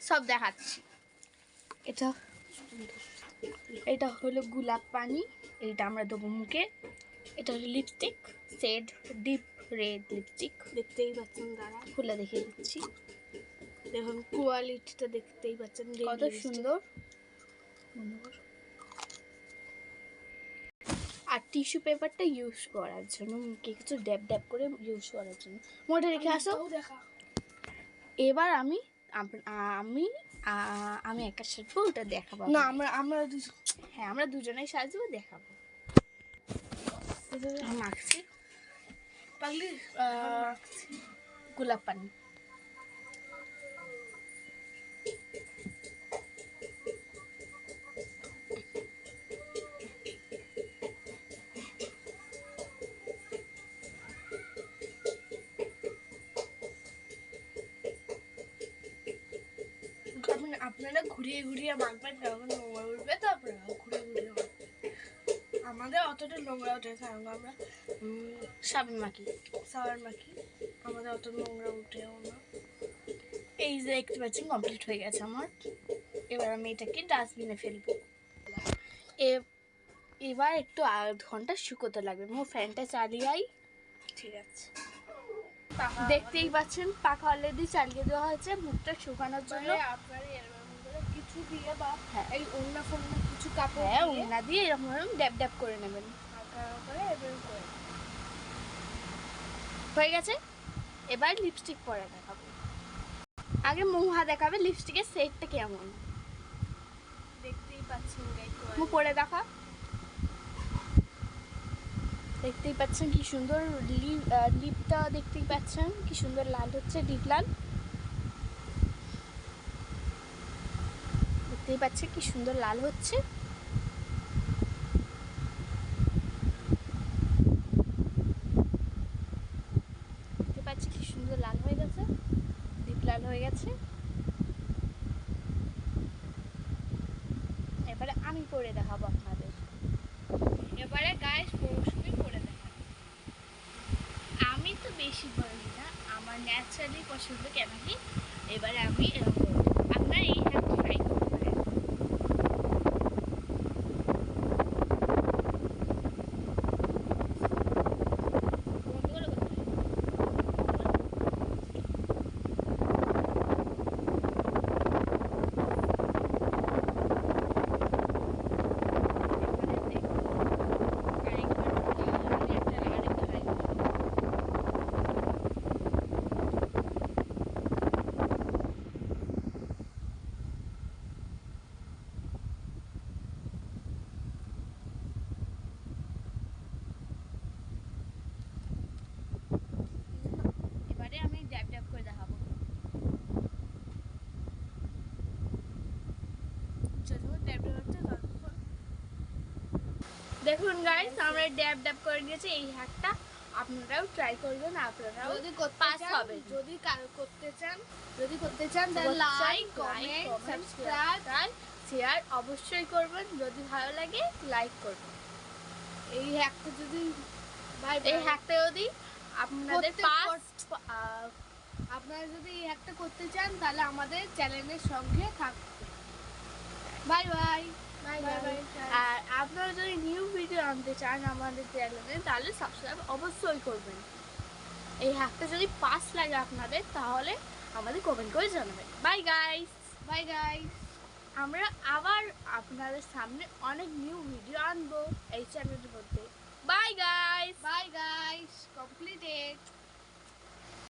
সব দেখাচ্ছি। এটা এটা হলো গোলাপ পানি, এইটা আমরা দেবো মুখে। এটা হলো lipstick, shade deep red lipstick, দেখতেই পাচ্ছেন। দাঁড়া খুলে দেখিয়ে দিচ্ছি। দেখুন কোয়ালিটিটা দেখতেই পাচ্ছেন কত সুন্দর। আর টিস্যু পেপারটা ইউজ করার জন্য, মুখে কিছু ড্যাব ড্যাব করে ইউজ করার জন্য। মোটা রেখে আসো। এবার আমি আমি আমি একা সাজবো, ওটা দেখাবো না। হ্যাঁ আমরা দুজনেই সাজবো, দেখাবো। মাখছি পাগলি গোলাপ পানি। আপনারা ঘুরিয়ে ঘুরিয়ে মাখবেন, যখন নোংরা উঠবে তো আপনারা ঘুরিয়ে ঘুরিয়ে মাখবেন। আমাদের অতটা নোংরা ওঠে কারণ আমরা সাবান মাখি, আমাদের অত নোংরা উঠেও না। এই যে দেখতে পাচ্ছেন কমপ্লিট হয়ে গেছে আমার। এবার আমি এটাকে ডাস্টবিনে ফেলবো। এবার একটু আধ ঘন্টা শুকোতে লাগবে। মো ফ্যানটা চালিয়েই। ঠিক আছে, দেখতেই পাচ্ছেন পাখা অলরেডি চালিয়ে দেওয়া হয়েছে মুখটা শুকানোর জন্য। আপনারা এরকম করে কিছু দিয়ে বা এই ওড়না ফোড়না কিছু কাপড়, হ্যাঁ ওড়না দিয়ে এরকম ড্যাব ড্যাব করে নেবেন। হয়ে গেছে। এবার লিপস্টিক পরে দেখাবো। আগে মুহা দেখাবে লিপস্টিকের সেটটা কেমন। দেখতেই পাচ্ছেন মুখ পরে দেখা। দেখতেই পাচ্ছেন কি সুন্দর লিপটা, দেখতেই পাচ্ছেন কি সুন্দর লাল হচ্ছে, ডিপ লাল। দেখতেই পাচ্ছেন কি সুন্দর লাল হচ্ছে। দেখতে পাচ্ছি কি সুন্দর লাল হয়ে গেছে, ডিপ লাল হয়ে গেছে। এবারে আমি পরে দেখাবো আপনাদের। এবারে গাইস পৌঁছবি পরে দেখাবো। আমি তো বেশি পারি না, আমার ন্যাচারালি পছন্দ কেন কি। এবারে আমি এরকম আপনার এই হ্যাক ট্রাই করতে পারেন। আমি ড্যাব ড্যাব করে দেখাবো। দেখুন গাইস আমরা ড্যাব ড্যাব করে দিয়েছি। এই হ্যাকটা আপনারাও ট্রাই করবেন। আপনারাও যদি পাস হবে, যদি করতে চান তাহলে লাইক কমেন্ট সাবস্ক্রাইব শেয়ার অবশ্যই করবেন। যদি ভালো লাগে লাইক করবেন। এই হ্যাকটা যদি আপনাদের আপনারা যদি এই হ্যাকটা করতে চান তাহলে আমাদের চ্যানেলের সঙ্গে থাকুন। Bye bye. আর আপনারা যদি নিউ ভিডিও আনতে চান আমাদের চ্যানেলে তাহলে সাবস্ক্রাইব অবশ্যই করবেন। এই হ্যাকটা যদি পাস লাগে আপনাদের তাহলে আমাদের কমেন্ট করে জানাবেন। Bye guys. আমরা আবার আপনাদের সামনে অনেক নিউ ভিডিও আনবো এই চ্যানেলের মধ্যে। Bye guys. কমপ্লিটেড।